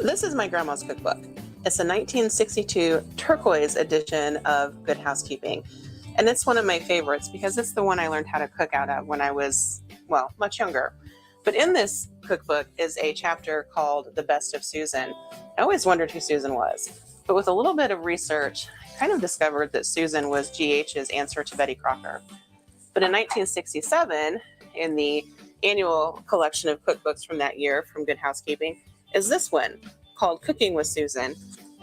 This is my grandma's cookbook. It's a 1962 turquoise edition of Good Housekeeping. And it's one of my favorites because it's the one I learned how to cook out of when I was, well, much younger. But in this cookbook is a chapter called The Best of Susan. I always wondered who Susan was. But with a little bit of research, I kind of discovered that Susan was GH's answer to Betty Crocker. But in 1967, in the annual collection of cookbooks from that year from Good Housekeeping, is this one called Cooking with Susan.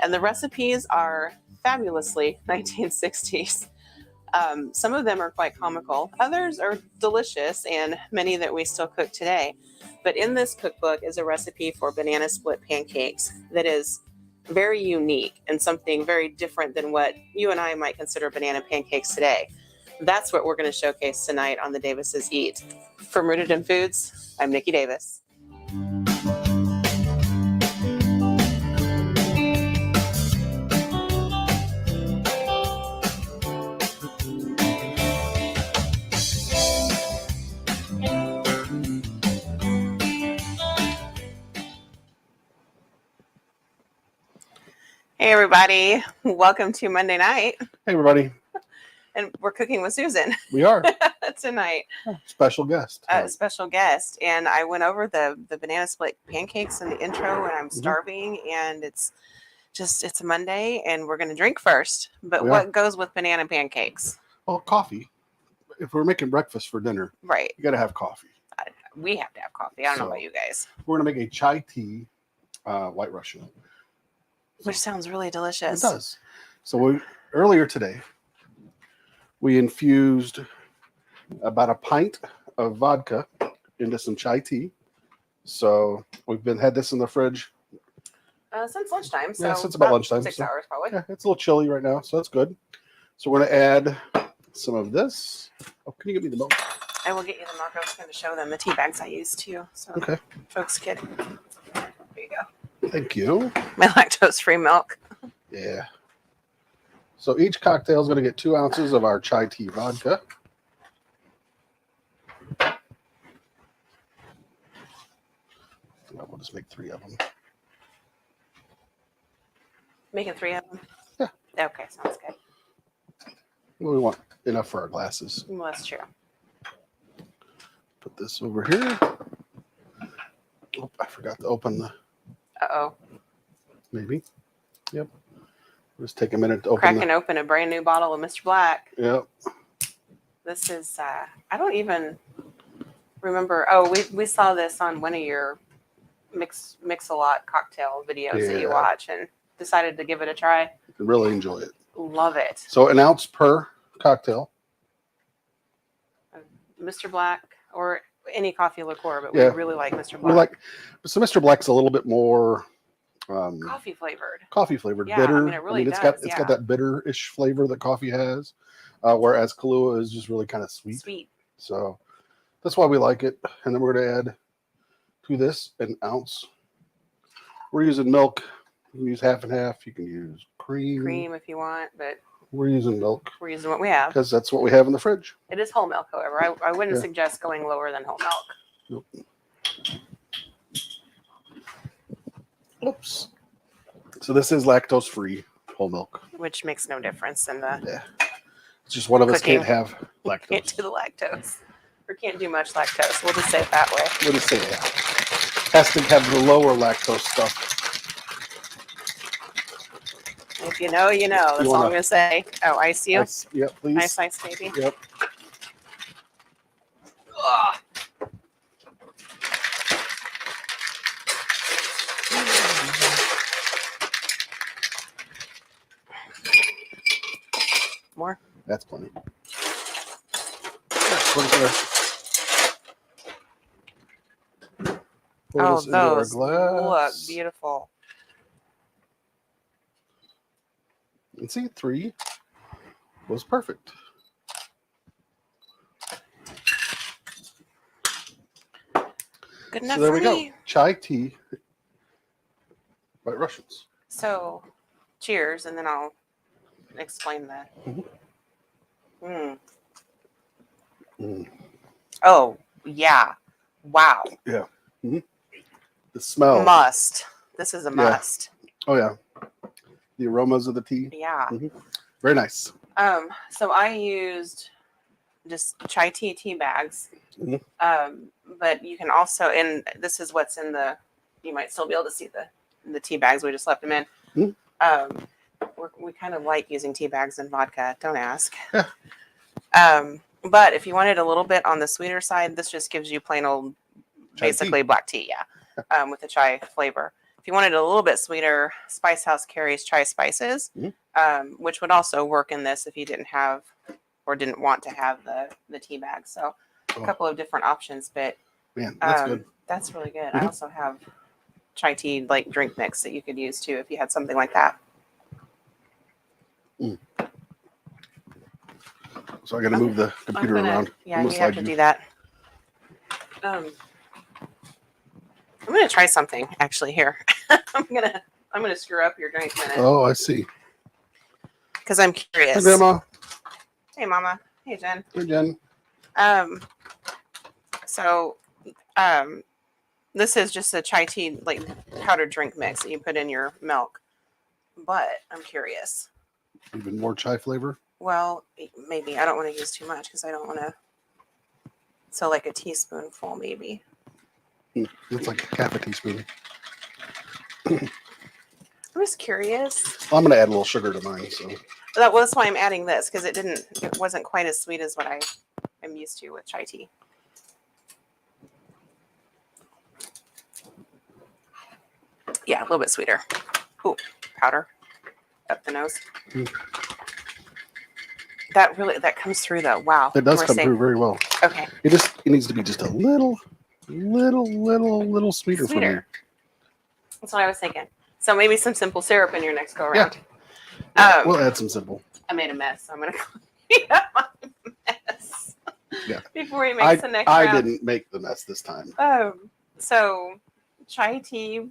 And the recipes are fabulously 1960s. Some of them are quite comical. Others are delicious, and many that we still cook today. But in this cookbook is a recipe for banana split pancakes that is very unique and something very different than what you and I might consider banana pancakes today. That's what we're going to showcase tonight on the Davis's Eat. From Rooted in Foods, I'm Nikki Davis. Hey everybody, welcome to Monday night. Hey everybody. And we're cooking with Susan. We are. Tonight. Special guest. Special guest. And I went over the banana split pancakes in the intro, and I'm starving, and it's a Monday, and we're going to drink first. But what goes with banana pancakes? Well, coffee. If we're making breakfast for dinner, right, you got to have coffee. We have to have coffee. I don't know about you guys. We're going to make a chai tea White Russian. Which sounds really delicious. It does. So earlier today, we infused about a pint of vodka into some chai tea. So we've had this in the fridge since lunchtime. So yeah, since about lunchtime. 6 hours probably. Yeah, it's a little chilly right now, so that's good. So we're going to add some of this. Oh, can you get me the milk? I will get you the milk. I was going to show them the tea bags I use too. So okay. Folks could. There you go. Thank you. My lactose-free milk. Yeah. So each cocktail is going to get 2 ounces of our chai tea vodka. We'll just make 3 of them. Making 3 of them? Yeah. Okay, sounds good. Well, we want enough for our glasses. Well, that's true. Put this over here. Oh, I forgot to open the... Uh-oh. Maybe. Yep. Just take a minute to Cracking open a brand new bottle of Mr. Black. Yep. This is, I don't even remember. Oh, we saw this on one of your mix-a-lot cocktail videos that you watch and decided to give it a try. Really enjoy it. Love it. So an ounce per cocktail. Mr. Black or any coffee liqueur, but we really like Mr. Black. So Mr. Black's a little bit more... coffee flavored. Coffee flavored, yeah, bitter. I mean, it really it's does. got that bitter-ish flavor that coffee has, whereas Kahlua is just really kind of sweet. Sweet. So that's why we like it. And then we're going to add to this an ounce. We're using milk. You can use half and half. You can use cream. Cream if you want, but we're using milk. We're using what we have because that's what we have in the fridge. It is whole milk, however. I wouldn't suggest going lower than whole milk. Nope. Oops. So this is lactose-free whole milk. Which makes no difference in the... Yeah. It's just one of us can't have lactose. Can't do the lactose. Or can't do much lactose. We'll just say it that way. We'll just say that. Has to have the lower lactose stuff. If you know, you know. That's all I'm going to say. Oh, ice you? Yep, please. Ice, baby. Yep. Ugh. More? That's plenty. Oh, those look beautiful. And see, 3 was perfect. Good enough so there for we me. Go. Chai tea, White Russians. So, cheers, and then I'll explain that. Oh, yeah. Wow. Yeah. The smell. Must. This is a must. Oh yeah. The aromas of the tea. Yeah. Very nice. So I used just chai tea bags. But you can also, and this is what's in the, you might still be able to see the tea bags. We just left them in. We kind of like using tea bags and vodka. Don't ask. Yeah. But if you wanted a little bit on the sweeter side, this just gives you plain old, basically black tea. Yeah. With the chai flavor. If you wanted a little bit sweeter, Spice House carries chai spices, which would also work in this if you didn't have or didn't want to have the tea bag. So a couple of different options, but man, that's good. That's really good. I also have chai tea like drink mix that you could use too if you had something like that. So I got to move the computer around. Yeah, you have to do that. I'm gonna try something actually here. I'm gonna screw up your drink minute. Oh, I see. Because I'm curious. Hey, Grandma. Hey, Mama. Hey, Jen. Hey, Jen. So, this is just a chai tea like powdered drink mix that you put in your milk. But I'm curious. Even more chai flavor? Well, maybe. I don't want to use too much because I don't want to. So like a teaspoonful, maybe. It's like half a teaspoon. I'm just curious. Well, I'm going to add a little sugar to mine. So that's why I'm adding this, because it wasn't quite as sweet as what I'm used to with chai tea. Yeah, a little bit sweeter. Ooh, powder up the nose. That comes through though. Wow. It does come through very well. Okay. It needs to be just a little sweeter for me. That's what I was thinking. So maybe some simple syrup in your next go around. Yeah. We'll add some simple. I made a mess, so I'm gonna clean up my mess. Yeah. Before he makes the next round. I didn't make the mess this time. So chai tea,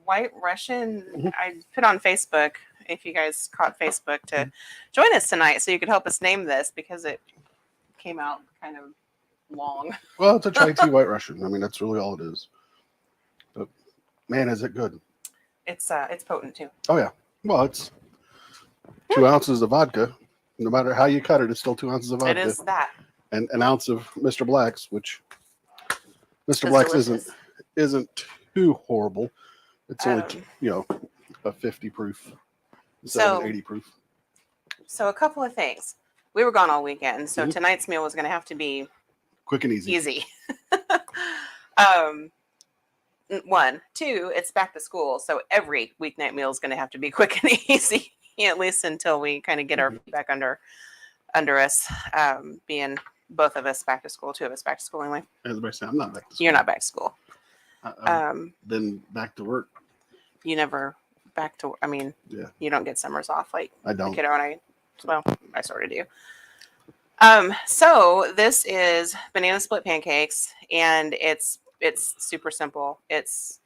White Russian. I put on Facebook, if you guys caught Facebook, to join us tonight so you could help us name this because it came out kind of long. Well, it's a chai tea White Russian. I mean, that's really all it is. But man, is it good. It's potent too. Oh yeah. Well, it's 2 ounces of vodka. No matter how you cut it, it's still 2 ounces of vodka. It is that. And an ounce of Mr. Black's, which Mr. It's Black's delicious. isn't too horrible. It's only a 50 proof, 80 proof. So a couple of things. We were gone all weekend, so tonight's meal was going to have to be quick and easy. Easy. 1, 2. It's back to school, so every weeknight meal is going to have to be quick and easy, at least until we kind of get our feet back under us. Being both of us back to school, 2 of us back to school anyway. Everybody say I'm not back to school. You're not back to school. Then back to work. You never back to. I mean, you don't get summers off like I don't. The kiddo and I. Well, I sort of do. So this is banana split pancakes, and it's super simple. It's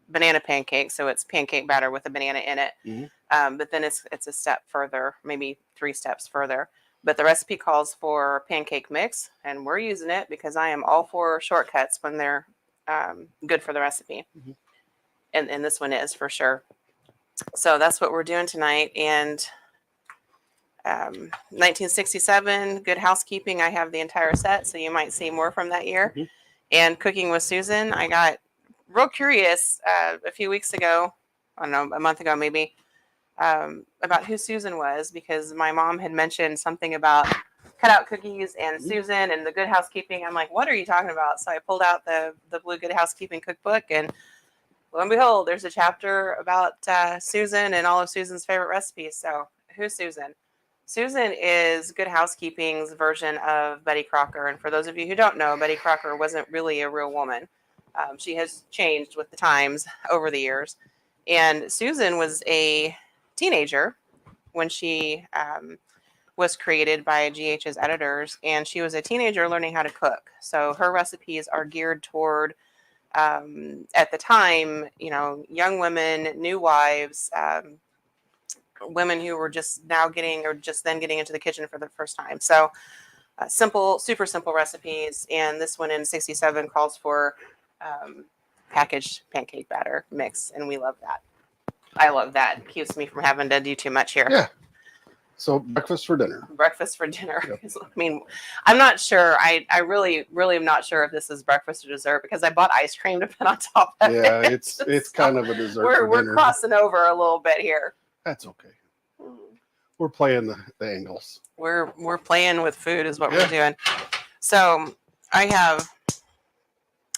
banana pancake, so it's pancake batter with a banana in it. But then it's a step further, maybe 3 steps further. But the recipe calls for pancake mix, and we're using it because I am all for shortcuts when they're good for the recipe. And this one is for sure. So that's what we're doing tonight. And 1967, Good Housekeeping, I have the entire set, so you might see more from that year. And Cooking with Susan, I got real curious a few weeks ago, I don't know, a month ago maybe, about who Susan was, because my mom had mentioned something about cutout cookies and Susan and the Good Housekeeping. I'm like, what are you talking about? So I pulled out the Blue Good Housekeeping cookbook, and lo and behold, there's a chapter about Susan and all of Susan's favorite recipes. So who's Susan? Susan is Good Housekeeping's version of Betty Crocker. And for those of you who don't know, Betty Crocker wasn't really a real woman. She has changed with the times over the years. And Susan was a teenager when she was created by GH's editors. And she was a teenager learning how to cook. So her recipes are geared toward, at the time, young women, new wives, women who were just then getting into the kitchen for the first time. So simple, super simple recipes. And this one in 67 calls for packaged pancake batter mix, and we love that. I love that. It keeps me from having to do too much here. Yeah. So breakfast for dinner. Breakfast for dinner. Yep. I mean, I'm not sure. I really am not sure if this is breakfast or dessert because I bought ice cream to put on top of it. Yeah, it's kind of a dessert for We're dinner. crossing over a little bit here. That's okay. We're playing the angles. We're playing with food is what we're doing. So I have,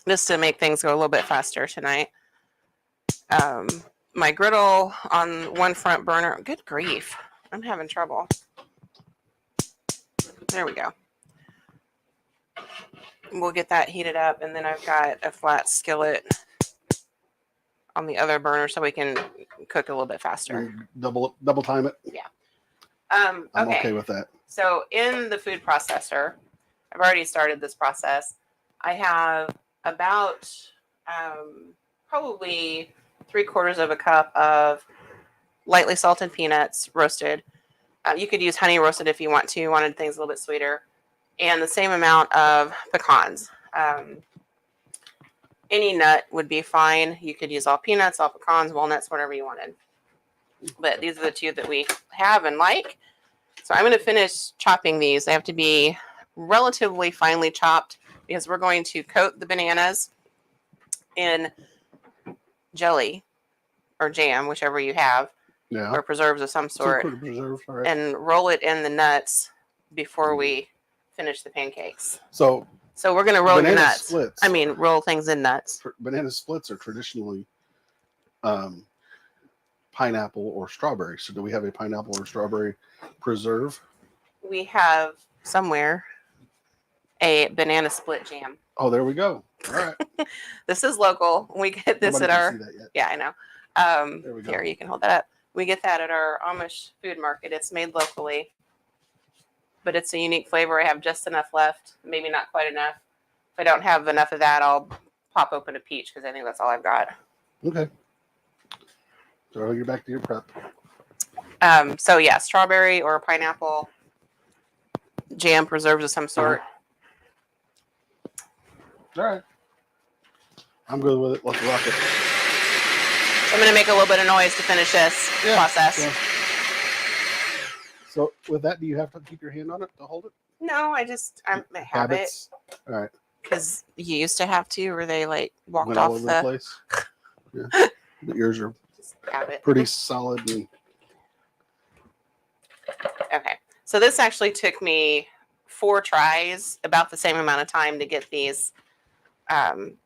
just to make things go a little bit faster tonight, my griddle on one front burner. Good grief. I'm having trouble. There we go. We'll get that heated up, and then I've got a flat skillet on the other burner so we can cook a little bit faster. Double time it. Yeah. I'm okay with that. So in the food processor, I've already started this process. I have about probably 3/4 of a cup of lightly salted peanuts roasted. You could use honey roasted if you wanted things a little bit sweeter. And the same amount of pecans. Any nut would be fine. You could use all peanuts, all pecans, walnuts, whatever you wanted. But these are the two that we have and like. So I'm going to finish chopping these. They have to be relatively finely chopped because we're going to coat the bananas in jelly or jam, whichever you have, or preserves of some sort, preserves, all right. and roll it in the nuts before we finish the pancakes. So we're going to roll the nuts. Splits, roll things in nuts. Banana splits are traditionally pineapple or strawberry. So do we have a pineapple or strawberry preserve? We have somewhere a banana split jam. Oh, there we go. All right. This is local. We get this Nobody at can our. see that yet. Yeah, I know. There we go. Here, you can hold that up. We get that at our Amish food market. It's made locally, but it's a unique flavor. I have just enough left, maybe not quite enough. If I don't have enough of that, I'll pop open a peach because I think that's all I've got. Okay. So you're back to your prep. So yeah, strawberry or pineapple jam preserves of some sort. All right. I'm good with it. Let's rock it. I'm going to make a little bit of noise to finish this process. Yeah. So with that, do you have to keep your hand on it to hold it? No, I have it. All right. Because you used to have to, or they like walked Went off all over the place. Yeah. But yours are pretty solid. And... Okay. So this actually took me 4 tries, about the same amount of time to get these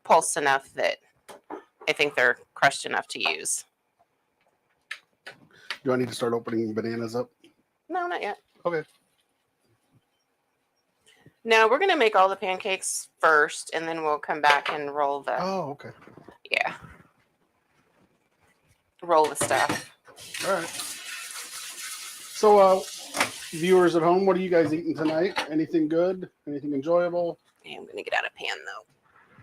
pulsed enough that I think they're crushed enough to use. Do I need to start opening bananas up? No, not yet. Okay. No, we're going to make all the pancakes first, and then we'll come back and roll the... Oh, okay. Yeah. Roll the stuff. All right. So, viewers at home, what are you guys eating tonight? Anything good? Anything enjoyable? Yeah, I'm going to get out a pan, though,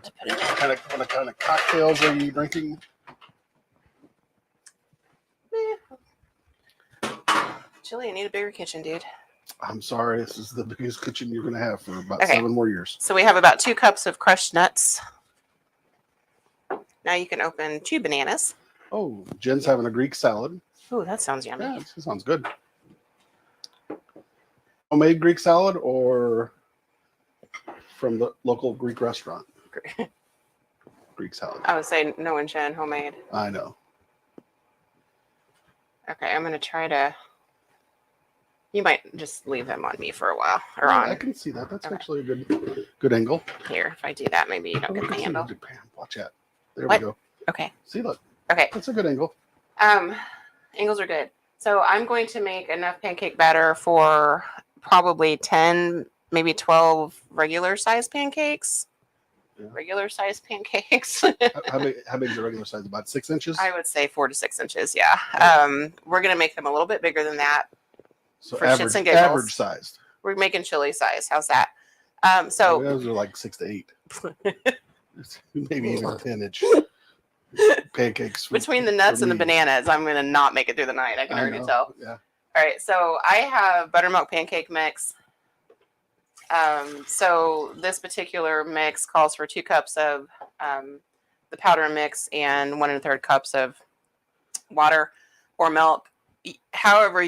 to put it in. What kind of cocktails are you drinking? Chili, I need a bigger kitchen, dude. I'm sorry. This is the biggest kitchen you're going to have for about 7 more years. So we have about 2 cups of crushed nuts. Now you can open 2 bananas. Oh, Jen's having a Greek salad. Oh, that sounds yummy. Yeah, that sounds good. Homemade Greek salad or from the local Greek restaurant? Greek salad. I would say no and Jen, homemade. I know. Okay, I'm going to try to... You might just leave them on me for a while. Or Yeah, on. I can see that. That's actually a good angle. Here, if I do that, maybe you don't get the handle. Watch that. There What? we go. Okay. See, look. Okay. That's a good angle. Angles are good. So I'm going to make enough pancake batter for probably 10, maybe 12 regular size pancakes. Yeah. Regular size pancakes. how big is the regular size? About 6 inches? I would say 4 to 6 inches. Yeah. We're going to make them a little bit bigger than that. So for shits and giggles. Average sized. We're making chili size. How's that? So those are like 6 to 8. Maybe even 10-inch pancakes. Between the nuts and the bananas, I'm going to not make it through the night. I can already tell. Yeah. All right. So I have buttermilk pancake mix. So this particular mix calls for 2 cups of the powder mix and 1 1/3 cups of water or milk. However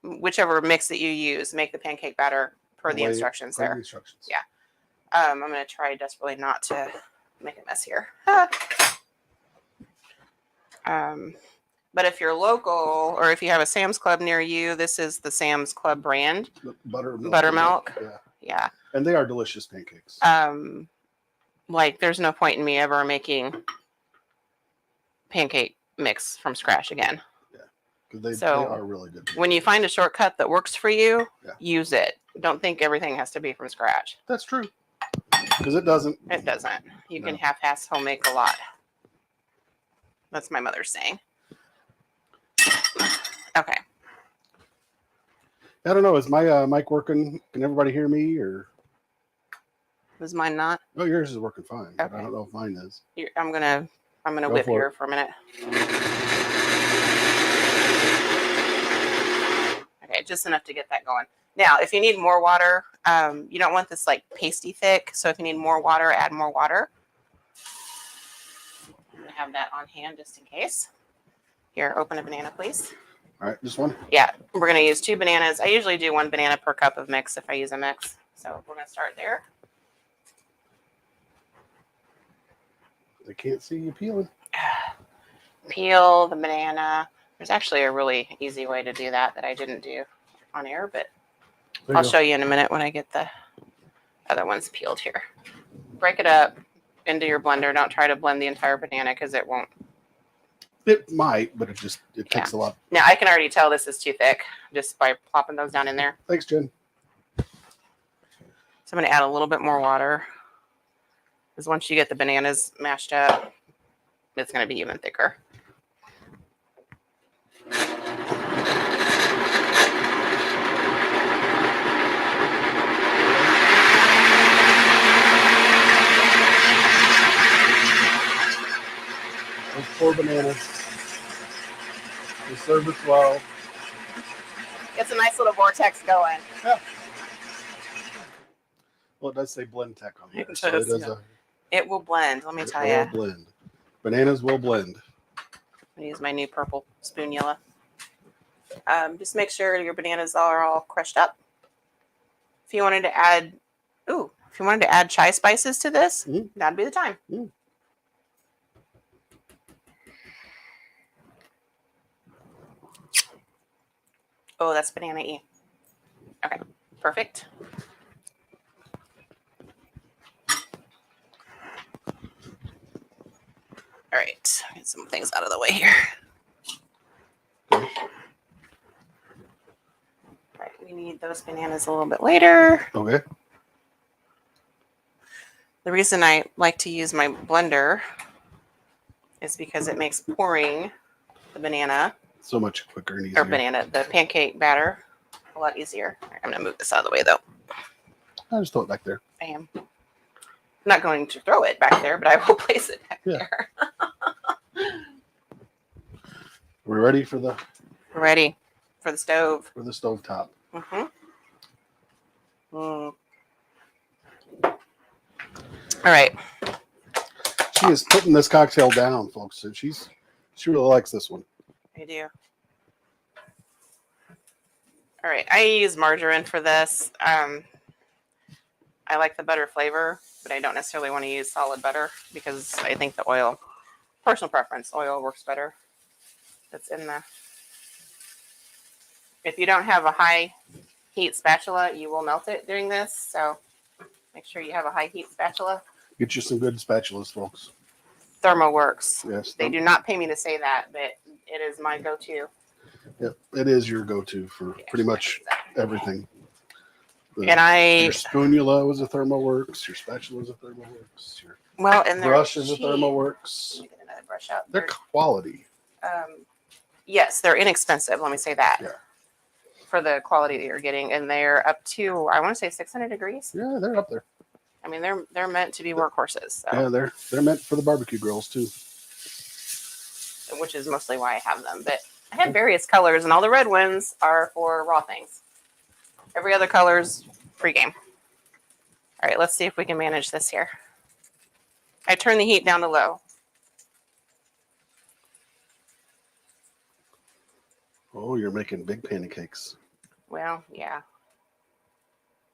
whichever mix that you use, make the pancake batter per the instructions there. Instructions. Yeah. I'm going to try desperately not to make a mess here. But if you're local or if you have a Sam's Club near you, this is the Sam's Club brand. Buttermilk. Yeah. And they are delicious pancakes. Like there's no point in me ever making pancake mix from scratch again. Yeah. Because they are really good. When you find a shortcut that works for you, use it. Don't think everything has to be from scratch. That's true. Because it doesn't. It doesn't. You can half-ass homemade a lot. That's my mother's saying. Okay. I don't know. Is my mic working? Can everybody hear me? Or is mine not? Oh, yours is working fine. Okay. I don't know if mine is. I'm gonna whip here for a minute. Okay, just enough to get that going. Now, if you need more water, you don't want this like pasty thick. So if you need more water, add more water. I'm gonna have that on hand just in case. Here, open a banana, please. All right, just one? Yeah, we're going to use 2 bananas. I usually do 1 banana per cup of mix if I use a mix. So we're going to start there. They can't see you peeling. Peel the banana. There's actually a really easy way to do that I didn't do on air, but I'll show you in a minute when I get the other ones peeled here. Break it up into your blender. Don't try to blend the entire banana because it won't. It might, but it takes a lot. Now, I can already tell this is too thick just by plopping those down in there. Thanks, Jen. So I'm going to add a little bit more water. Because once you get the bananas mashed up, it's going to be even thicker. Those 4 bananas. They serve us well. It's a nice little vortex going. Yeah. Well, it does say blend tech on there. It will blend, let me tell you. It will blend. Bananas will blend. I'm going to use my new purple spoonula. Just make sure your bananas are all crushed up. If you wanted to add chai spices to this, that'd be the time. Oh, that's banana-y. Okay, perfect. All right, get some things out of the way here. All right, we need those bananas a little bit later. Okay. The reason I like to use my blender is because it makes pouring the banana so much quicker and easier. The pancake batter a lot easier. Right, I'm going to move this out of the way, though. I'll just throw it back there. I am. I'm not going to throw it back there, but I will place it back there. We're ready for the... We're ready for the stove. For the stove top. All right. She is putting this cocktail down, folks. So she really likes this one. I do. All right. I use margarine for this. I like the butter flavor, but I don't necessarily want to use solid butter because I think the oil, personal preference, oil works better. That's in the... If you don't have a high heat spatula, you will melt it during this. So make sure you have a high heat spatula. Get you some good spatulas, folks. ThermoWorks. Yes. They do not pay me to say that, but it is my go-to. Yep, it is your go-to for pretty much everything. Your spoonula is a ThermoWorks. Your spatula is a ThermoWorks. Your brush is a ThermoWorks. Let me get another brush out. They're quality. Yes, they're inexpensive. Let me say that. Yeah. For the quality that you're getting, and they're up to, I want to say 600 degrees. Yeah, they're up there. I mean, they're meant to be workhorses. So. Yeah, they're meant for the barbecue grills too. Which is mostly why I have them. But I have various colors, and all the red ones are for raw things. Every other color's free game. All right, let's see if we can manage this here. I turn the heat down to low. Oh, you're making big pancakes. Well, yeah.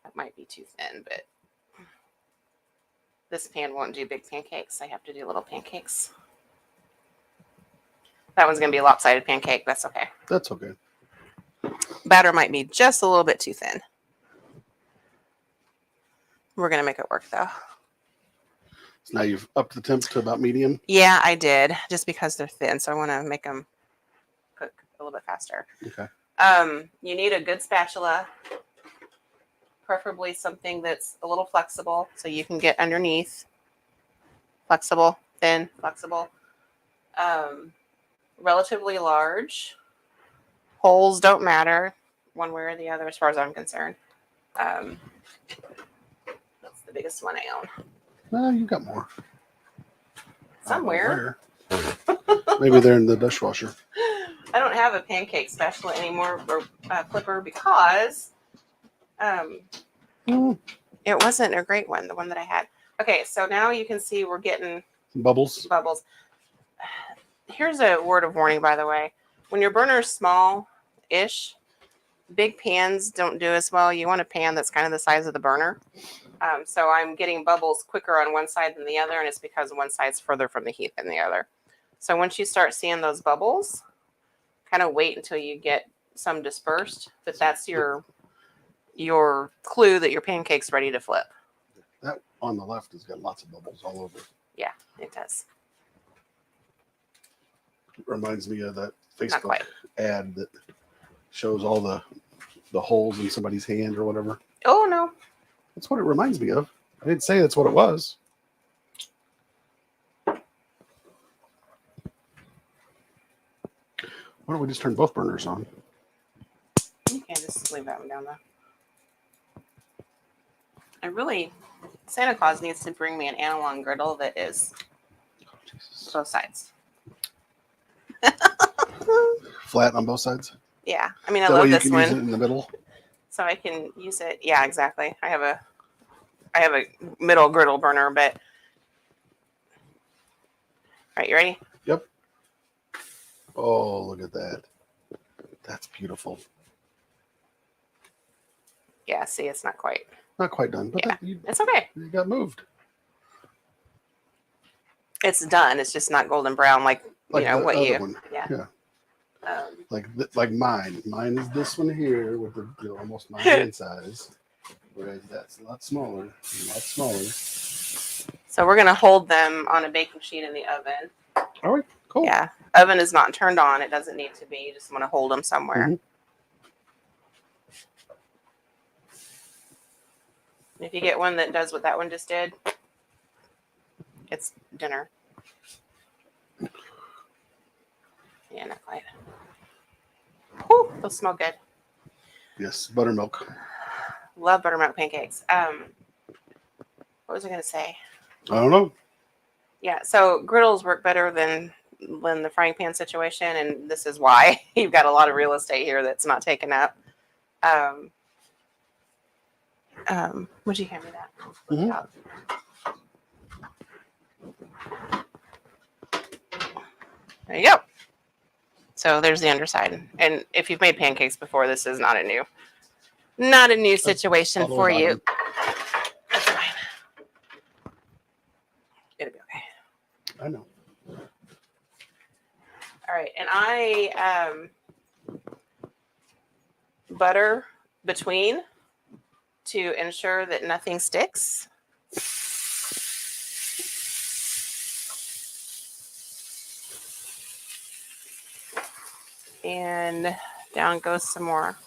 That might be too thin, but this pan won't do big pancakes. I have to do little pancakes. That one's going to be a lopsided pancake. That's okay. That's okay. Batter might be just a little bit too thin. We're going to make it work, though. So now you've upped the temp to about medium? Yeah, I did, just because they're thin. So I want to make them cook a little bit faster. Okay. You need a good spatula, preferably something that's a little flexible so you can get underneath. Flexible, thin, flexible. Relatively large. Holes don't matter one way or the other as far as I'm concerned. That's the biggest one I own. No, you got more. Somewhere. Maybe they're in the dishwasher. I don't have a pancake spatula anymore, or flipper, because it wasn't a great one, the one that I had. Okay, so now you can see we're getting Bubbles. Here's a word of warning, by the way. When your burner is small-ish, big pans don't do as well. You want a pan that's kind of the size of the burner. So I'm getting bubbles quicker on one side than the other, and it's because one side's further from the heat than the other. So once you start seeing those bubbles, kind of wait until you get some dispersed. But that's your clue that your pancake's ready to flip. That on the left has got lots of bubbles all over. Yeah, it does. It reminds me of that Facebook ad that shows all the holes in somebody's hand or whatever. Oh, no. That's what it reminds me of. I didn't say that's what it was. Why don't we just turn both burners on? You can just leave that one down, though. Santa Claus needs to bring me an analog griddle that is both sides. Flat on both sides? Yeah. I mean, I That love way you this can one. use it in the middle? So I can use it. Yeah, exactly. I have a middle griddle burner, but. All right, you ready? Yep. Oh, look at that. That's beautiful. Yeah, see, it's not quite. Not quite done, but Yeah, it's okay. You got moved. It's done. It's just not golden brown like you know the what other you. one. Yeah. Like mine. Mine is this one here with the almost my hand size, whereas that's a lot smaller. So we're gonna hold them on a baking sheet in the oven. All right, cool. Yeah, oven is not turned on. It doesn't need to be. You just want to hold them somewhere. Mm-hmm. If you get one that does what that one just did, it's dinner. Yeah, not quite. Whew, those smell good. Yes, buttermilk. Love buttermilk pancakes. What was I going to say? I don't know. Yeah, so griddles work better than the frying pan situation, and this is why. You've got a lot of real estate here that's not taken up. Would you hand me that? Mm-hmm. There you go. So there's the underside. And if you've made pancakes before, this is not a new situation for you. That's fine. It'll be okay. I know. All right, and I butter between to ensure that nothing sticks. And down goes some more.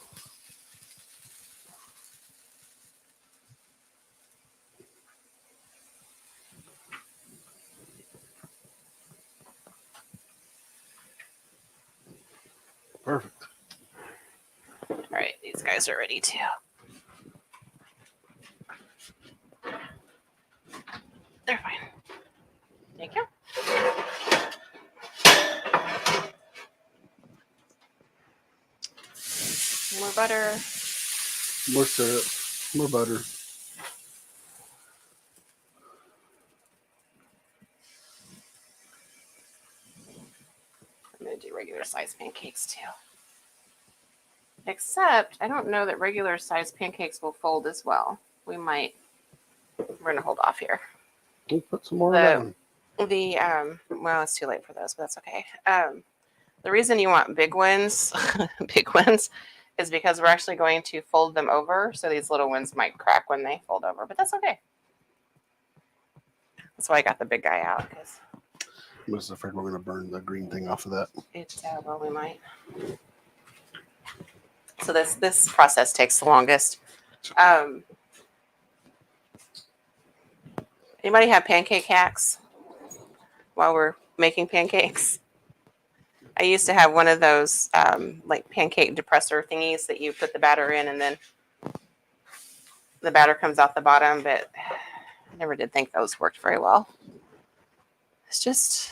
Perfect. All right, these guys are ready too. They're fine. Thank you. More butter. More syrup. More butter. gonna do regular size pancakes too. Except I don't know that regular size pancakes will fold as well. We're gonna hold off here. We'll put some more on that one. Well, it's too late for those, but that's okay. The reason you want big ones, big ones, is because we're actually going to fold them over, so these little ones might crack when they fold over, but that's okay. That's why I got the big guy out, because I'm just afraid we're going to burn the green thing off of that. Well, we might. So this process takes the longest. Anybody have pancake hacks while we're making pancakes? I used to have one of those like pancake depressor thingies that you put the batter in and then the batter comes out the bottom, but I never did think those worked very well. It's just...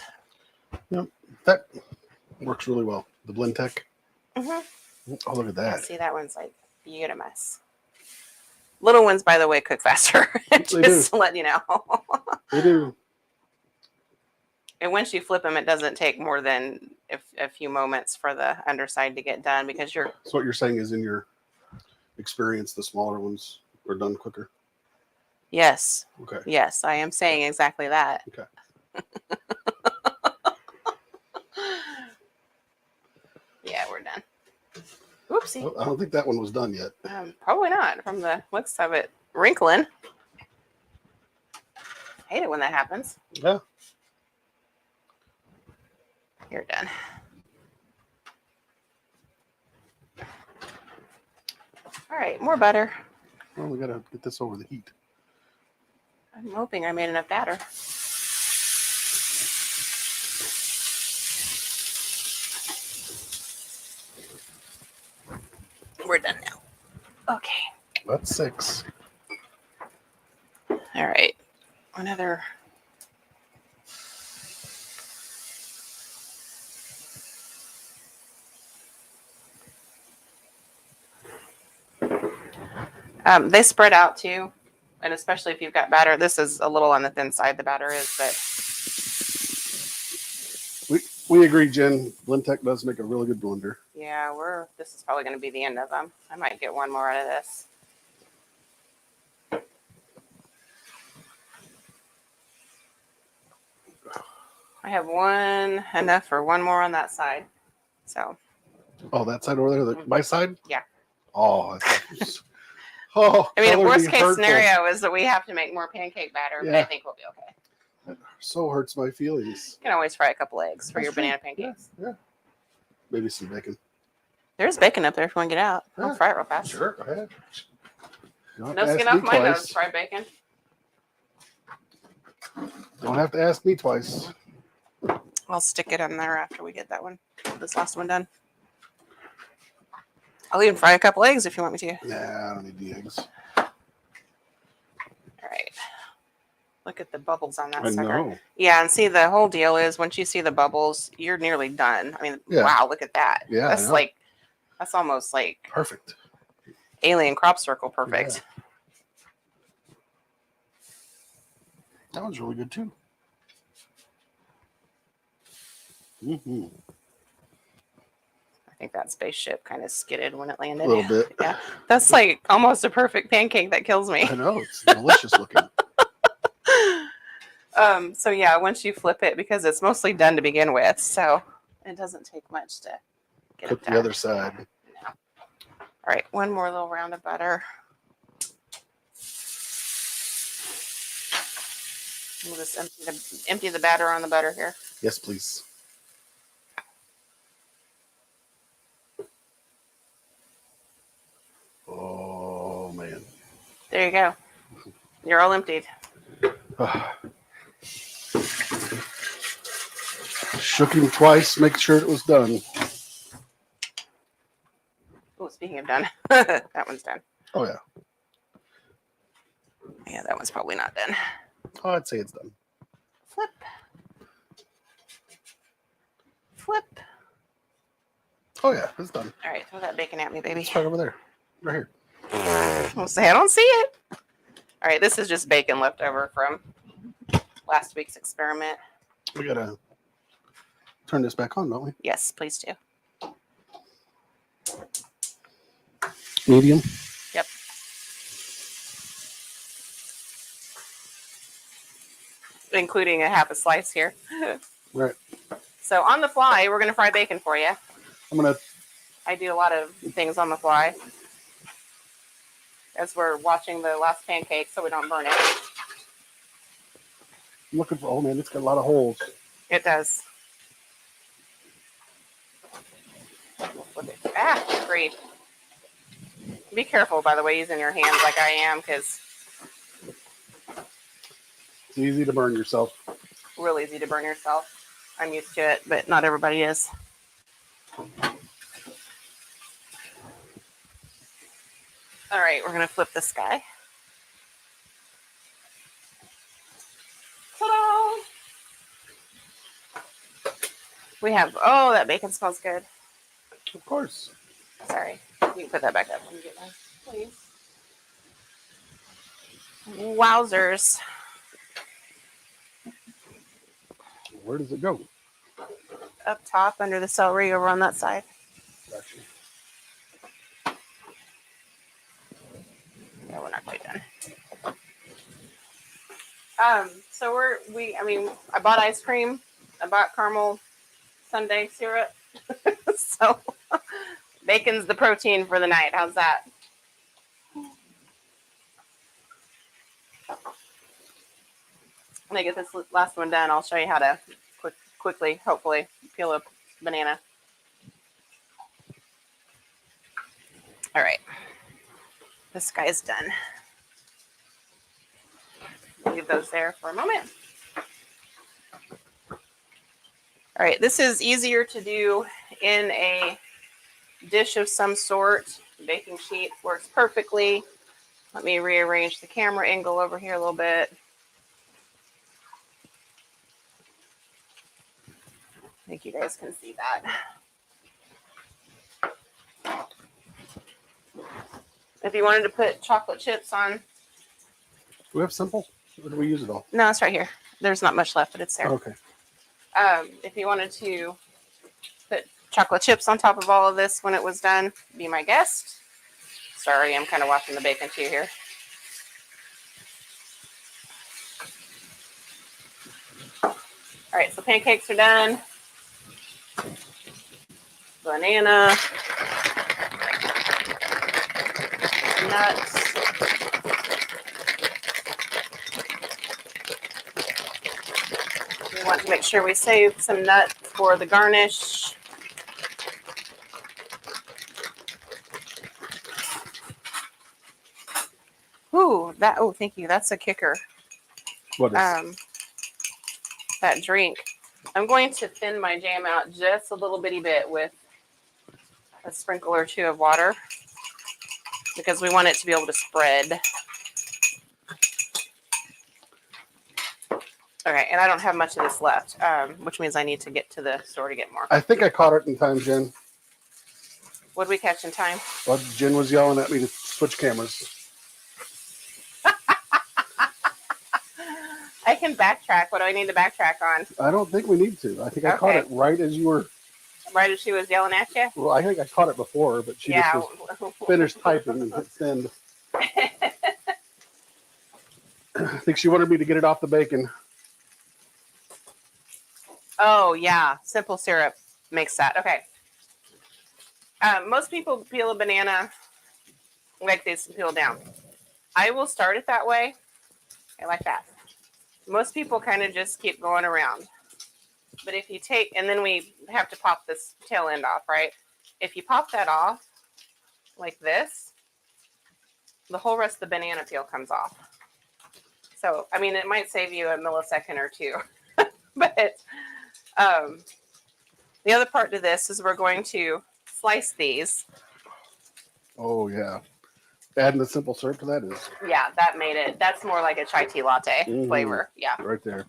Yep, that works really well. The Blend Tech. Mm-hmm. Oh, look at that. See, that one's like beautimous. Little ones, by the way, cook faster. Just to let you know. They do. And once you flip them, it doesn't take more than a few moments for the underside to get done because you're... So what you're saying is in your experience, the smaller ones are done quicker? Yes. Okay. Yes, I am saying exactly that. Okay. Yeah, we're done. Oopsie. Well, I don't think that one was done yet. Probably not from the looks of it wrinkling. I hate it when that happens. Yeah. You're done. All right, more butter. Well, we got to get this over the heat. I'm hoping I made enough batter. We're done now. Okay. That's 6. All right. Another. They spread out too, and especially if you've got batter. This is a little on the thin side. The batter is, but we agree, Jen. Blend Tech does make a really good blender. yeah, this is probably going to be the end of them. I might get one more out of this. I have enough for one more on that side. So. Oh, that side over there, my side? Yeah. Oh, I mean, worst case scenario is that we have to make more pancake batter, but I think we'll be okay. That so hurts my feelings. You can always fry a couple eggs for your banana pancakes. Yeah. Maybe some bacon. There's bacon up there if you want to get out. I'll fry it real fast. Sure, go ahead. No skin off my nose, fried bacon. Don't have to ask me twice. I'll stick it in there after we get this last one done. I'll even fry a couple eggs if you want me to. Nah, I don't need the eggs. All right. Look at the bubbles on that I sucker. know. Yeah, and see, the whole deal is once you see the bubbles, you're nearly done. I mean, wow, look at that. Yeah, that's almost like perfect. Alien crop circle perfect. Yeah. That one's really good too. Mm-hmm. I think that spaceship kind of skidded when it landed. A little bit. Yeah. That's like almost a perfect pancake that kills me. I know. It's delicious looking. So yeah, once you flip it, because it's mostly done to begin with, so it doesn't take much to get Cook it done. the other side. No. All right, one more little round of butter. We'll just empty the batter on the butter here. Yes, please. Oh, man. There you go. You're all emptied. Shook him twice, make sure it was done. Oh, speaking of done, that one's done. Oh, yeah. Yeah, that one's probably not done. Oh, I'd say it's done. Flip. Flip. Oh, yeah, it's done. All right, throw that bacon at me, baby. It's right over there. Right here. I'll say I don't see it. All right, this is just bacon left over from last week's experiment. We gotta turn this back on, don't we? Yes, please do. Medium. Yep. Including a half a slice here. Right. So on the fly, we're going to fry bacon for you. I do a lot of things on the fly as we're watching the last pancake so we don't burn it. I'm looking for, oh man, it's got a lot of holes. It does. Ah, grief. Be careful, by the way, using your hands like I am, because It's easy to burn yourself. real easy to burn yourself. I'm used to it, but not everybody is. All right, we're going to flip this guy. Ta-da! We have, oh, that bacon smells good. Of course. Sorry. You can put that back up when you get done, please. Wowzers. Where does it go? Up top under the celery over on that side. Gotcha. Yeah, we're not quite done. So I bought ice cream. I bought caramel sundae syrup. So bacon's the protein for the night. How's that? When I get this last one done, I'll show you how to quickly, hopefully, peel a banana. All right. This guy's done. Leave those there for a moment. All right, this is easier to do in a dish of some sort. Baking sheet works perfectly. Let me rearrange the camera angle over here a little bit. I think you guys can see that. If you wanted to put chocolate chips on. Do we have simple? Or do we use it all? No, it's right here. There's not much left, but it's there. Okay. If you wanted to put chocolate chips on top of all of this when it was done, be my guest. Sorry, I'm kind of watching the bacon too here. All right, so pancakes are done. Banana. Nuts. We want to make sure we save some nuts for the garnish. Ooh, thank you. That's a kicker. What is? That drink. I'm going to thin my jam out just a little bitty bit with a sprinkle or two of water because we want it to be able to spread. Okay, and I don't have much of this left, which means I need to get to the store to get more. I think I caught it in time, Jen. What did we catch in time? Well, Jen was yelling at me to switch cameras. I can backtrack. What do I need to backtrack on? I don't think we need to. I think I caught it right as you were. Right as she was yelling at you? Well, I think I caught it before, but she just was finished typing and hit send. I think she wanted me to get it off the bacon. Oh, yeah. Simple syrup makes that. Okay. Most people peel a banana like this and peel it down. I will start it that way. I like that. Most people kind of just keep going around. But if you take, and then we have to pop this tail end off, right? If you pop that off like this, the whole rest of the banana peel comes off. So, I mean, it might save you a millisecond or two. But the other part to this is we're going to slice these. Oh, yeah. Adding the simple syrup to that is. Yeah, that made it. That's more like a chai tea latte flavor. Yeah. Right there.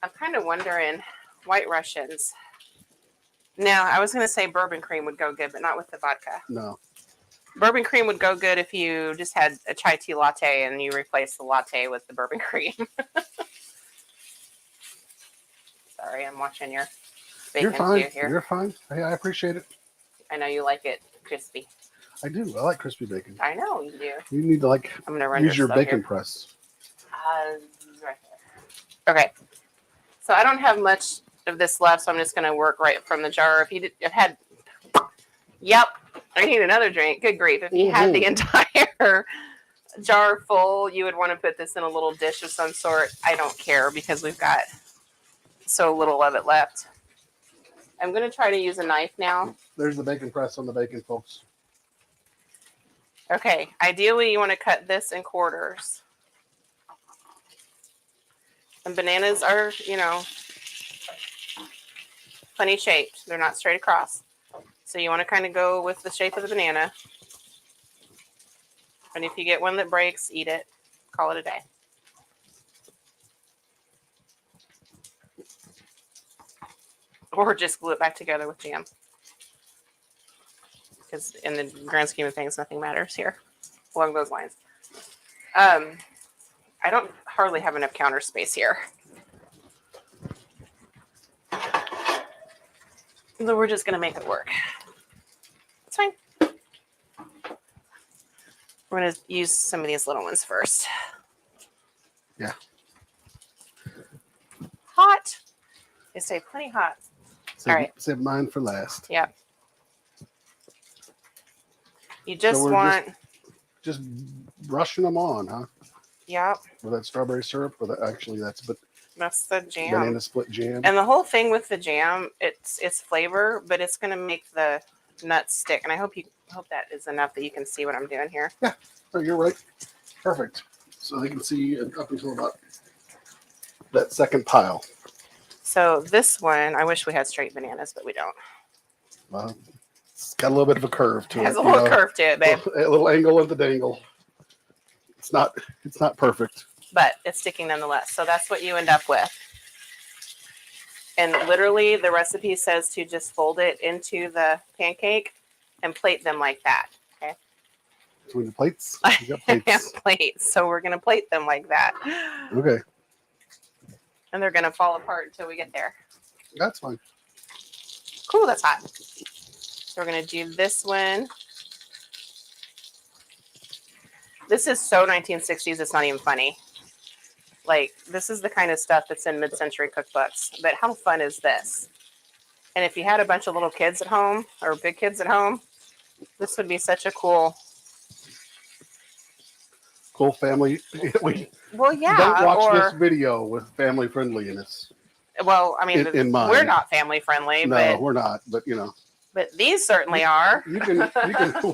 I'm kind of wondering, White Russians. Now, I was going to say bourbon cream would go good, but not with the vodka. No. Bourbon cream would go good if you just had a chai tea latte and you replace the latte with the bourbon cream. Sorry, I'm watching your You're bacon fine. too here. You're fine. Hey, I appreciate it. I know you like it crispy. I do. I like crispy bacon. I know you do. You need to like I'm gonna run use your stuff bacon here. press. Right there. Okay. So I don't have much of this left, so I'm just gonna work right from the jar. If you did, if had, yep, I need another drink. Good grief! If you had the entire jar full, you would want to put this in a little dish of some sort. I don't care because we've got so little of it left. I'm gonna try to use a knife now. There's the bacon press on the bacon, folks. Okay, ideally you want to cut this in quarters. And bananas are, you know, funny shaped. They're not straight across. So you want to kind of go with the shape of the banana. And if you get one that breaks, eat it. Call it a day. Or just glue it back together with jam. Because in the grand scheme of things, nothing matters here. Along those lines. I don't hardly have enough counter space here. So we're just going to make it work. It's fine. We're going to use some of these little ones first. Yeah. Hot. They stay plenty hot. All right. Save mine for last. Yeah. You just want... Just brushing them on, huh? Yep. With that strawberry syrup, or that actually that's the jam. Banana split jam. And the whole thing with the jam, it's flavor, but it's going to make the nuts stick. And I hope that is enough that you can see what I'm doing here. Yeah, oh, you're right. Perfect. So they can see up until about that second pile. So this one, I wish we had straight bananas, but we don't. Well, it's got a little bit of a curve to it. It has a little curve to it, babe. A little angle at the dangle. It's not perfect. But it's sticking nonetheless. So that's what you end up with. And literally the recipe says to just fold it into the pancake and plate them like that. Okay. Between the plates? You got I plates. have plates. So we're going to plate them like that. Okay. And they're going to fall apart until we get there. That's fine. Cool, that's hot. So we're going to do this one. This is so 1960s, it's not even funny. Like, this is the kind of stuff that's in mid-century cookbooks. But how fun is this? And if you had a bunch of little kids at home, or big kids at home, this would be such a cool family. Well, yeah. Don't watch this video with family friendliness. Well, I mean, in mind. We're not family friendly. No, we're not. But you know. But these certainly are. You can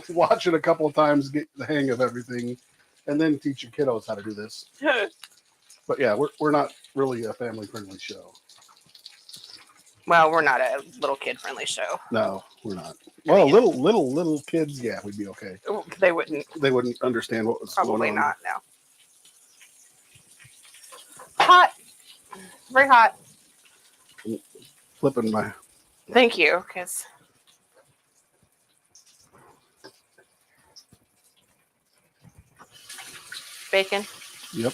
watch it a couple of times, get the hang of everything, and then teach your kiddos how to do this. But yeah, we're not really a family friendly show. Well, we're not a little kid friendly show. No, we're not. Well, little kids, yeah, we'd be okay. They wouldn't. They wouldn't understand what was Probably going on. not. No. Hot. Very hot. Flipping my. Thank you, because. Bacon. Yep.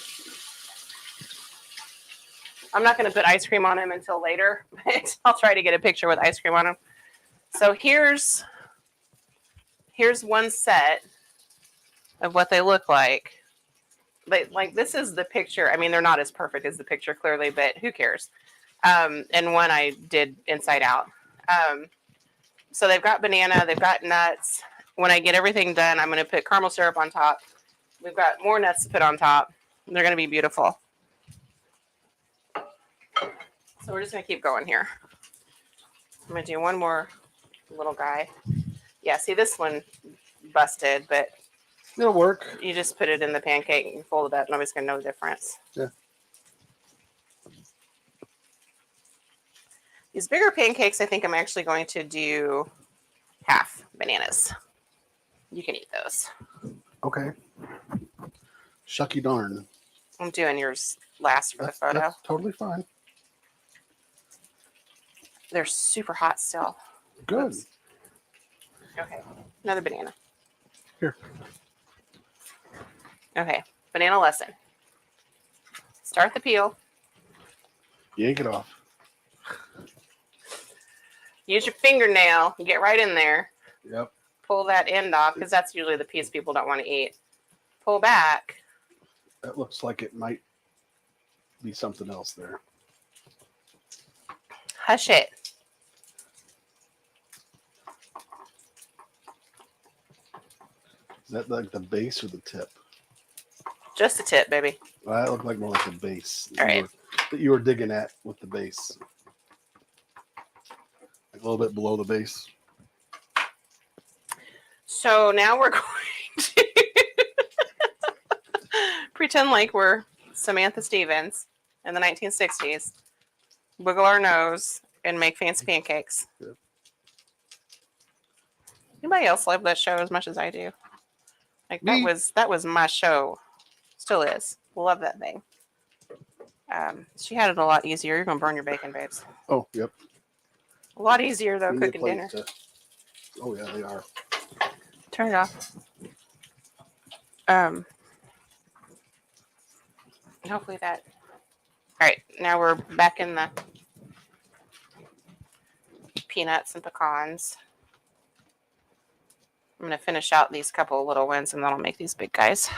I'm not going to put ice cream on them until later, but I'll try to get a picture with ice cream on them. So here's one set of what they look like. Like this is the picture. I mean, they're not as perfect as the picture clearly, but who cares? And one I did inside out. So they've got banana, they've got nuts. When I get everything done, I'm going to put caramel syrup on top. We've got more nuts to put on top. They're going to be beautiful. So we're just going to keep going here. I'm going to do one more little guy. Yeah, see this one busted, but it'll work. you just put it in the pancake and fold it up. Nobody's going to know the difference. Yeah. These bigger pancakes, I think I'm actually going to do half bananas. You can eat those. Okay. Shucky darn. I'm doing yours last for the photo. That's totally fine. They're super hot still. Good. Oops. Okay. Another banana. Here. Okay. Banana lesson. Start the peel. Yank it off. Use your fingernail. Get right in there. Yep. Pull that end off because that's usually the piece people don't want to eat. Pull back. That looks like it might be something else there. Hush it. Is that like the base or the tip? Just a tip, baby. Well, that looked like more like the base All right. that you were digging at with the base. Like a little bit below the base. So now we're going to pretend like we're Samantha Stevens in the 1960s, wiggle our nose, and make fancy pancakes. Yeah. Anybody else love that show as much as I do? Like Me. that was my show. Still is. Love that thing. She had it a lot easier. You're gonna burn your bacon, babes. Oh, yep. A lot easier though, We need a cooking plate dinner. Oh yeah, they are. Turn it off. Hopefully that. All right, now we're back in the peanuts and pecans. I'm gonna finish out these couple of little ones, and then I'll make these big guys.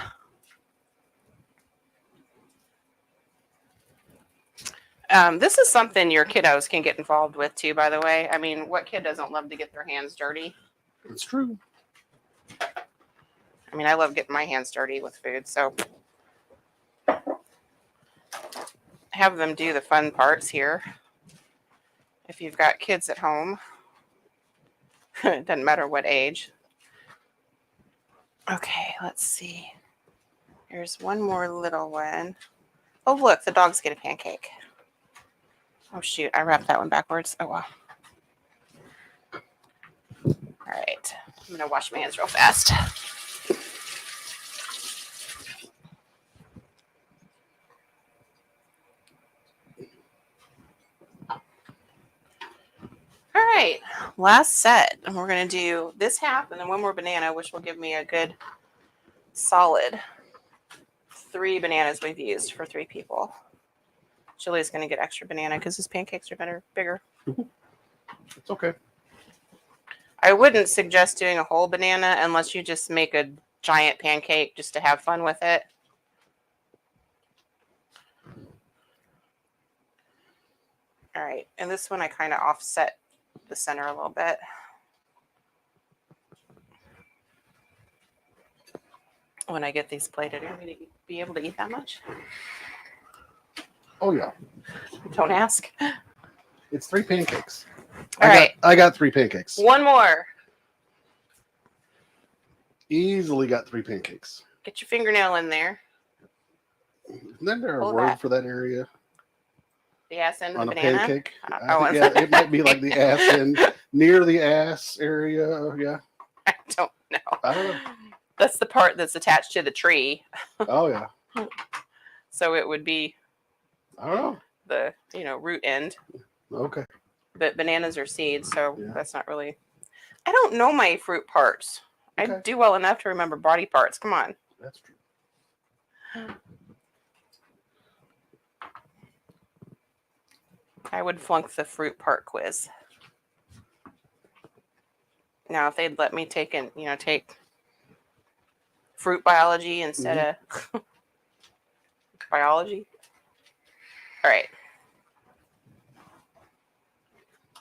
This is something your kiddos can get involved with too, by the way. I mean, what kid doesn't love to get their hands dirty? It's true. I mean, I love getting my hands dirty with food, so have them do the fun parts here. If you've got kids at home, it doesn't matter what age. Okay, let's see. Here's one more little one. Oh, look, the dogs get a pancake. Oh, shoot, I wrapped that one backwards. Oh, wow. All right, I'm going to wash my hands real fast. All right, last set. And we're going to do this half and then one more banana, which will give me a good solid 3 bananas we've used for 3 people. Chili's going to get extra banana because his pancakes are bigger. It's okay. I wouldn't suggest doing a whole banana unless you just make a giant pancake just to have fun with it. All right, and this one I kind of offset the center a little bit. When I get these plated, are you going to be able to eat that much? Oh yeah. Don't ask. It's 3 pancakes. All right. I got 3 pancakes. One more. Easily got 3 pancakes. Get your fingernail in there. Isn't there a Hold word that. for that area? The ass end of On the a banana. pancake? Oh, I think, yeah, it might be like the ass end, near the ass area. Yeah. I don't know. I don't know. That's the part that's attached to the tree. Oh yeah. So it would be I don't the, root end. know. Okay. But bananas are seeds, so Yeah. that's not really. I don't know my fruit parts. Okay. I do well enough to remember body parts. Come on. That's true. I would flunk the fruit part quiz. Now, if they'd let me take fruit biology instead of biology. All right.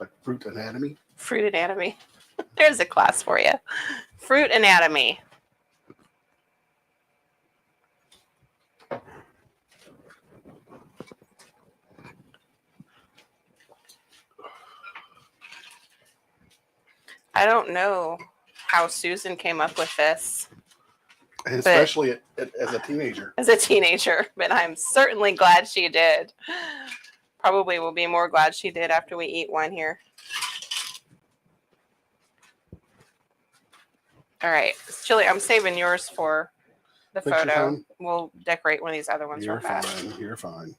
Like fruit anatomy. Fruit anatomy. There's a class for you. Fruit anatomy. I don't know how Susan came up with this Especially as a teenager. as a teenager, but I'm certainly glad she did. Probably will be more glad she did after we eat one here. All right, Chili, I'm saving yours for the Picture photo. time? We'll decorate one of these other ones You're real fast. fine. You're fine.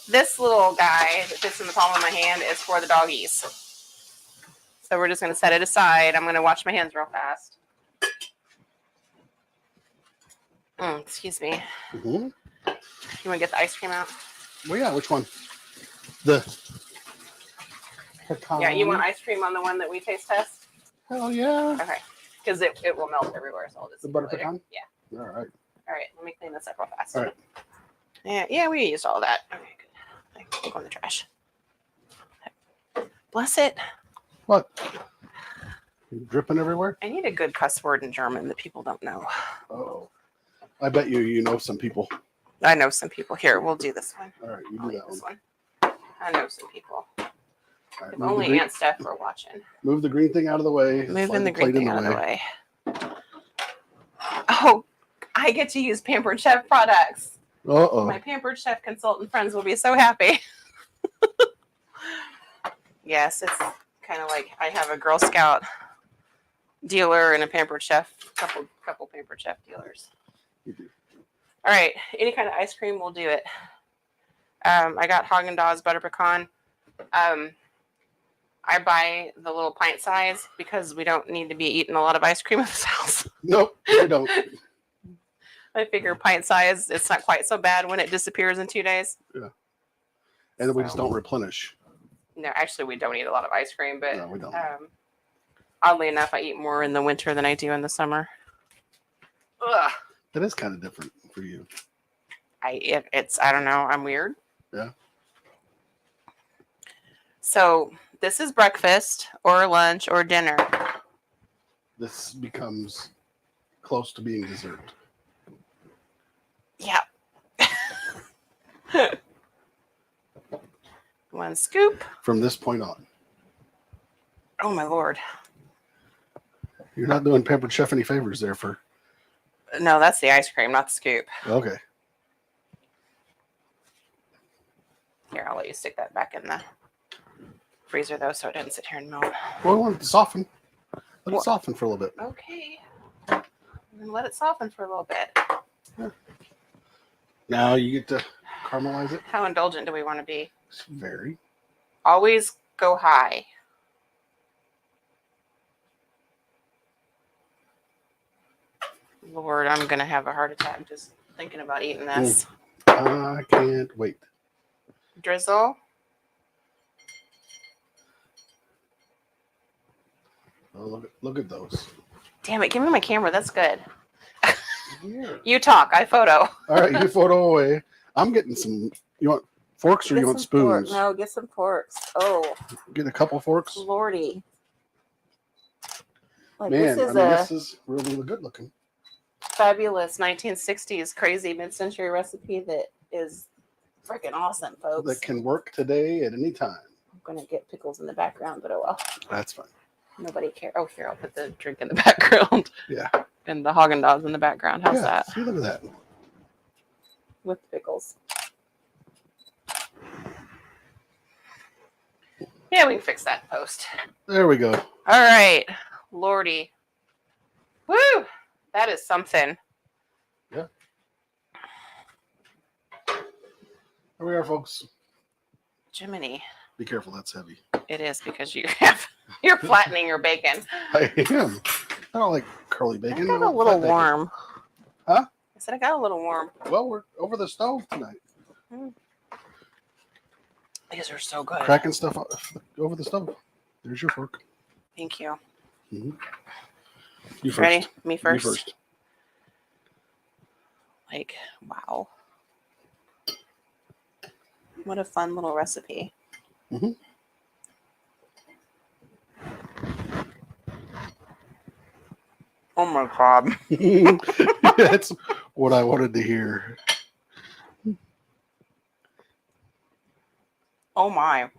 This little guy that fits in the palm of my hand is for the doggies. So we're just going to set it aside. I'm going to wash my hands real fast. Excuse me. Mm-hmm. You want to get the ice cream out? Well, yeah. Which one? pecan. Yeah, you want ice cream on the one that we taste test? Hell yeah. Okay. Because it will melt everywhere, so I'll just The eat it butter later. pecan? Yeah. All right. All right, let me clean this up real fast. All right. Yeah, we used all that. Okay, good. Go in the trash. Bless it. What? Dripping everywhere? I need a good cuss word in German that people don't know. Oh. I bet you know some people. I know some people. Here, we'll do this one. All right, you I'll do eat that this one. one. I know some people. All right, If move the only green, Aunt Steph were watching. move the green thing out of the way. Moving slide the green plate in thing out of the way. Oh, I get to use Pampered Chef products. Uh-oh. My Pampered Chef consultant friends will be so happy. Yes, it's kind of like I have a Girl Scout dealer and a Pampered Chef, couple Pampered Chef dealers. You do. All right, any kind of ice cream, we'll do it. I got Haagen-Dazs butter pecan. I buy the little pint size because we don't need to be eating a lot of ice cream in this house. Nope, we don't. I figure pint size, it's not quite so bad when it disappears in 2 days. Yeah. And we just don't replenish. No, actually, we don't eat a lot of ice cream, but No, we don't. Oddly enough, I eat more in the winter than I do in the summer. Ugh. That is kind of different for you. I don't know. I'm weird. Yeah. So this is breakfast or lunch or dinner. This becomes close to being dessert. Yeah. One scoop. From this point on. Oh my Lord. You're not doing Pampered Chef any favors there for. No, that's the ice cream, not the scoop. Okay. Here, I'll let you stick that back in the freezer though, so it doesn't sit here and melt. Well, we want it to soften. Let it soften for a little bit. Okay. And let it soften for a little bit. Yeah. Now you get to caramelize it. How indulgent do we want to be? It's very. Always go high. Lord, I'm going to have a heart attack just thinking about eating this. I can't wait. Drizzle. Oh, look at those. Damn it, give me my camera. That's good. Yeah. You talk, I photo. All right, you photo away. I'm getting some. You want forks or you want spoons? No, get some forks. Oh, Get a couple forks. Lordy. Like, Man, this is this is really good looking. fabulous 1960s crazy mid-century recipe that is freaking awesome, folks. That can work today at any time. I'm going to get pickles in the background, but oh well. That's fine. Nobody cares. Oh, here, I'll put the drink in the background. Yeah. And the Haagen-Dazs in the background. How's that? See, look at that. With pickles. Yeah, we can fix that in post. There we go. All right. Lordy. Woo! That is something. Yeah. Here we are, folks. Jiminy. Be careful, that's heavy. It is because you're flattening your bacon. I am. I don't like curly bacon. I got I a like little fat bacon. warm. Huh? I said I got a little warm. Well, we're over the stove tonight. These are so good. Cracking stuff over the stove. There's your fork. Thank you. Mm-hmm. You first. Ready? Me first? You first. Like, wow. What a fun little recipe. Mm-hmm. Oh my God. That's what I wanted to hear. Oh my.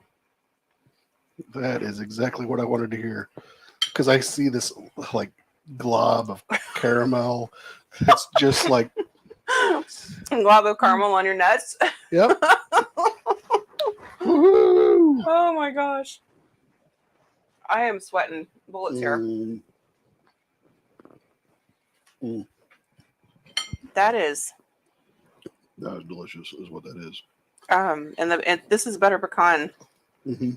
That is exactly what I wanted to hear. Because I see this like glob of caramel. It's just like Some glob of caramel on your nuts. yep. Woo-hoo! Oh my gosh. I am sweating bullets here. Mm. That is That is delicious, is what that is. and this is butter pecan. Mm-hmm.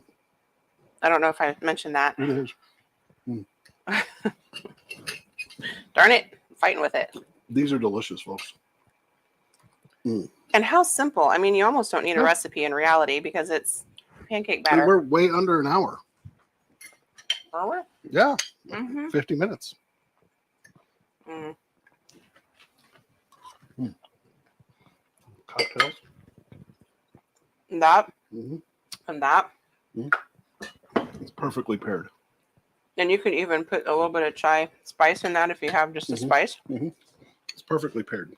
I don't know if I mentioned that. It is. Darn it, I'm fighting with it. These are delicious, folks. And how simple. I mean, you almost don't need a recipe in reality because it's pancake And batter. we're way under an hour. Are we? Yeah, Mm-hmm. 50 minutes. Mm. Cocktails. That Mm-hmm. and that. It's perfectly paired. And you can even put a little bit of chai spice in that if you have just a spice. Mm-hmm. It's perfectly paired.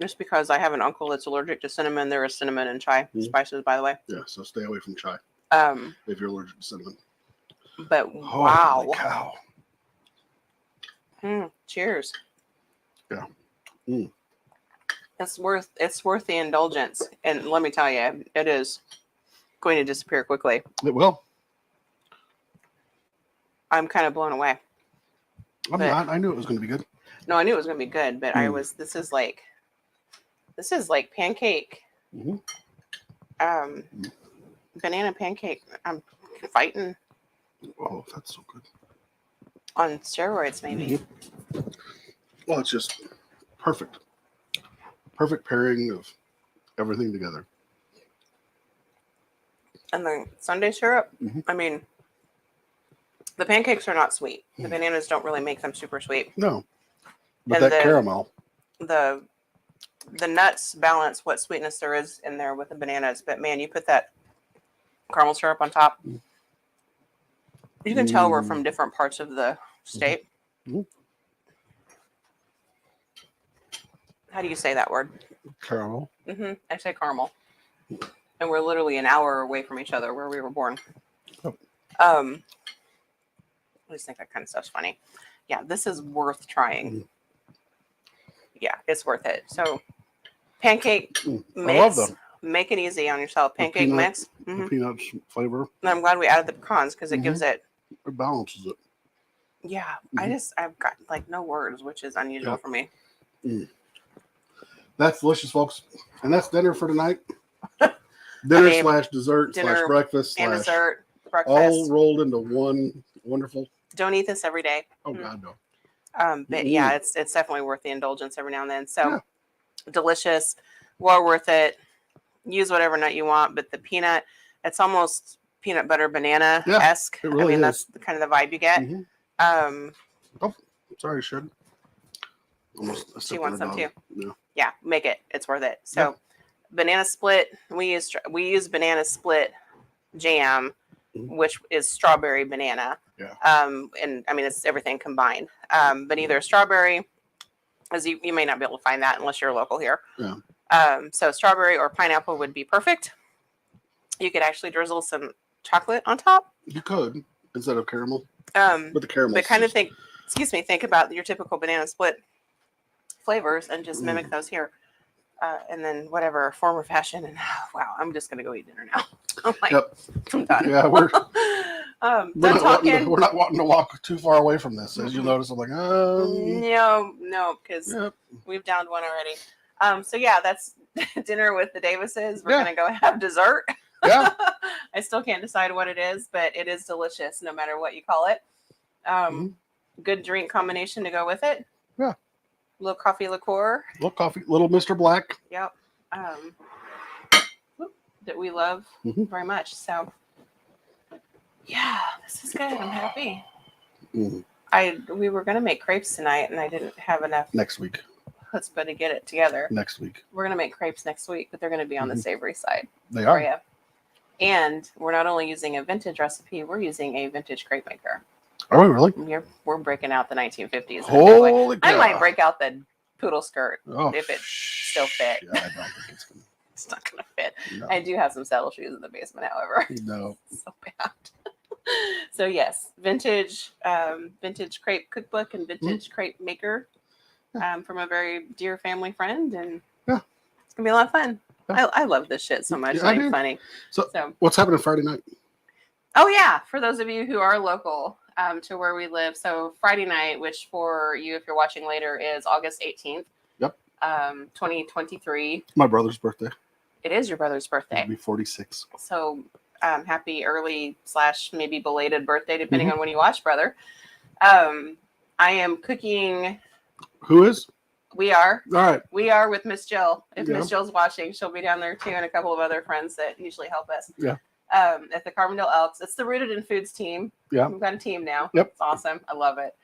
Just because I have an uncle that's allergic to cinnamon, there is cinnamon and chai spices, by the way. Yeah, so stay away from chai if you're allergic to cinnamon. But Holy wow. cow. Cheers. Yeah. Mm. It's worth the indulgence. And let me tell you, it is going to disappear quickly. It will. I'm kind of blown away. I'm not. I knew it was going to be good. No, I knew it was going to be good, but this is like pancake. Banana pancake. I'm fighting. Oh, that's so good. On steroids, maybe. Well, it's just perfect. Perfect pairing of everything together. And the sundae syrup, I mean, the pancakes are not sweet. The bananas don't really make them super sweet. No. But And that caramel. The nuts balance what sweetness there is in there with the bananas. But man, you put that caramel syrup on top. You can tell we're from different parts of the state. How do you say that word? Caramel. I say caramel. And we're literally an hour away from each other where we were born. Oh. I just think that kind of stuff's funny. Yeah, this is worth trying. Yeah, it's worth it. So, pancake mix. I love them. Make it easy on yourself. Pancake mix. The peanut flavor. And I'm glad we added the pecans because it gives it. It balances it. Yeah, I've got like no words, which is unusual for me. That's delicious, folks. And that's dinner for tonight. Dinner / dessert / breakfast and dessert, breakfast. All rolled into one wonderful. Don't eat this every day. Oh God, no. But yeah, it's definitely worth the indulgence every now and then. So delicious, well worth it. Use whatever nut you want, but the peanut, it's almost peanut butter banana esque. It really is. That's kind of the vibe you get. Oh, sorry, Shed. She wants some too. Yeah. Yeah, make it. It's worth it. So, banana split. We use banana split jam, which is strawberry banana. Yeah. And I mean it's everything combined. But either strawberry, as you may not be able to find that unless you're local here. Yeah. So strawberry or pineapple would be perfect. You could actually drizzle some chocolate on top. You could instead of caramel. But the caramel. But kind of think about your typical banana split flavors and just mimic those here. And then whatever form or fashion. And wow, I'm just gonna go eat dinner now. I'm like, I'm done. Yeah, we're done talking. We're not wanting to walk too far away from this. As you'll notice, I'm like, no, because we've downed one already. So yeah, that's dinner with the Davises. We're gonna go have dessert. Yeah. I still can't decide what it is, but it is delicious no matter what you call it. Good drink combination to go with it. Yeah. Little coffee liqueur. Little Mr. Black. Yep. That we love very much. So yeah, this is good. I'm happy. We were gonna make crepes tonight and I didn't have enough next week chutzpah to get it together. Next week. We're gonna make crepes next week, but they're gonna be on the savory side. They are. You. And we're not only using a vintage recipe, we're using a vintage crepe maker. Are we really? We're breaking out the 1950s. Holy cow. I might break out the poodle skirt if it still fit. Yeah, I don't think it's gonna. It's not gonna fit. No. I do have some saddle shoes in the basement, however. No. So bad. So yes, vintage crepe cookbook and vintage crepe maker from a very dear family friend, and it's gonna be a lot of fun. I love this shit so much. It's like funny. So what's happening Friday night? Oh yeah, for those of you who are local to where we live. So Friday night, which for you, if you're watching later, is August 18th. Yep. 2023. My brother's birthday. It is your brother's birthday. He'll be 46. So happy early / maybe belated birthday, depending on when you watch, brother. I am cooking. Who is? We are. All right. We are with Miss Jill. If Miss Jill's watching, she'll be down there too, and a couple of other friends that usually help us. Yeah. at the Carbondale Elks. It's the Rooted in Foods team. Yeah. We've got a team now. Yep. It's awesome. I love it.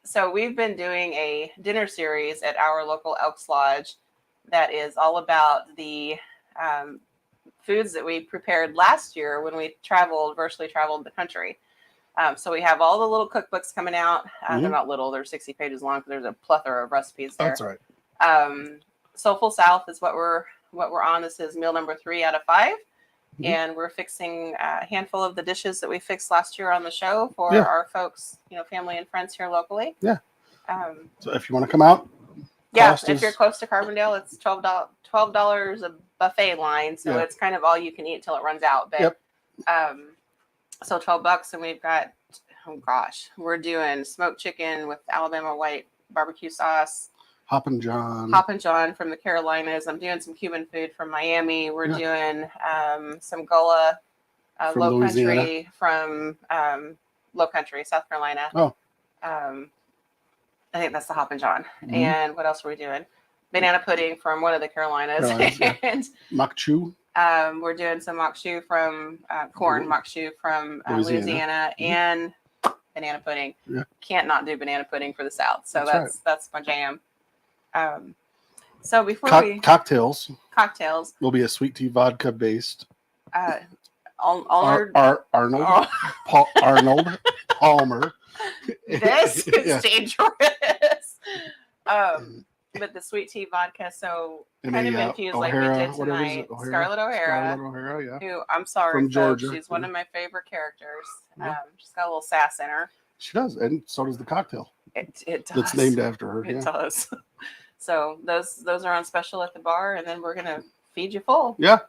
So we've been doing a dinner series at our local Elks Lodge that is all about the foods that we prepared last year when we virtually traveled the country. So we have all the little cookbooks coming out. They're not little; they're 60 pages long. There's a plethora of recipes there. That's right. Soulful South is what we're on. This is meal number 3 out of 5, and we're fixing a handful of the dishes that we fixed last year on the show for our folks, family and friends here locally. Yeah. So if you want to come out, if you're close to Carbondale, it's $12 a buffet line, so it's kind of all you can eat till it runs out. But so $12, and we've got we're doing smoked chicken with Alabama white barbecue sauce. Hoppin' John from the Carolinas. I'm doing some Cuban food from Miami. We're doing some Gullah from Low Louisiana. Country from Low Country, South Carolina. Oh. I think that's the Hoppin' John. And what else are we doing? Banana pudding from one of the Carolinas. And Makchu. we're doing some makshu from corn makshu from Louisiana and banana pudding. Yeah. Can't not do banana pudding for the South. So that's my jam. So before cocktails will be a sweet tea vodka based. Arnold Arnold Palmer. This is dangerous. But the sweet tea vodka, so kind of infused like we did tonight. Scarlett O'Hara, who I'm sorry, from Georgia. She's one of my favorite characters. She's got a little sass in her. She does, and so does the cocktail. It does. That's named after her. It does. So those are on special at the bar, and then we're gonna feed you full. Yeah.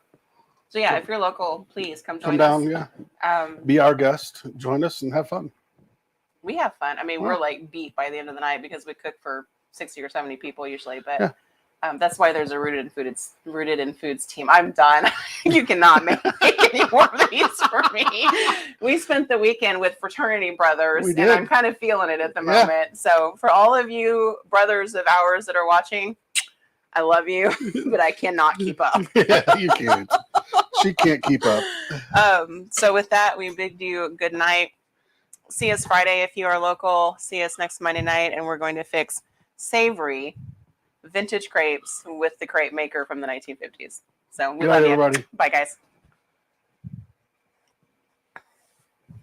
So if you're local, please come down. us. Yeah. Be our guest. Join us and have fun. We have fun. I mean, we're like beat by the end of the night because we cook for 60 or 70 people usually, but that's why there's a Rooted in Foods team. I'm done. You cannot make any more of these for me. We spent the weekend with fraternity brothers, and I'm kind of feeling it at the moment. So for all of you brothers of ours that are watching, I love you, but I cannot keep up. Yeah, you can't. She can't keep up. So with that, we bid you good night. See us Friday if you are local. See us next Monday night, and we're going to fix savory vintage crepes with the crepe maker from the 1950s. So we love you. Everybody. Bye, guys.